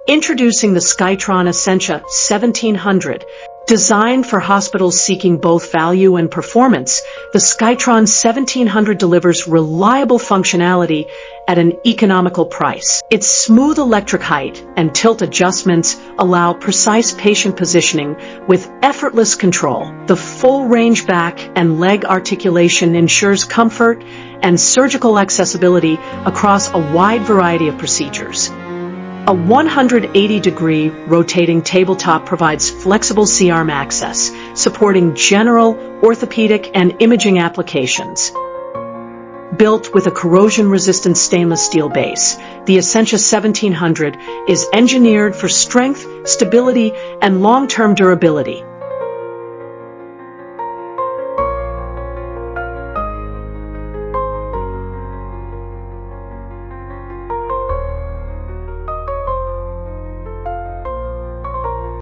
Introducing the Skytron Essentia 1700. Designed for hospitals seeking both value and performance, the Skytron 1700 delivers reliable functionality at an economical price. Its smooth electric height and tilt adjustments allow precise patient positioning with effortless control. The full range back and leg articulation ensures comfort and surgical accessibility across a wide variety of procedures. A 180-degree rotating tabletop provides flexible C-arm access, supporting general, orthopedic, and imaging applications. Built with a corrosion-resistant stainless steel base, the Essentia 1700 is engineered for strength, stability, and long-term durability.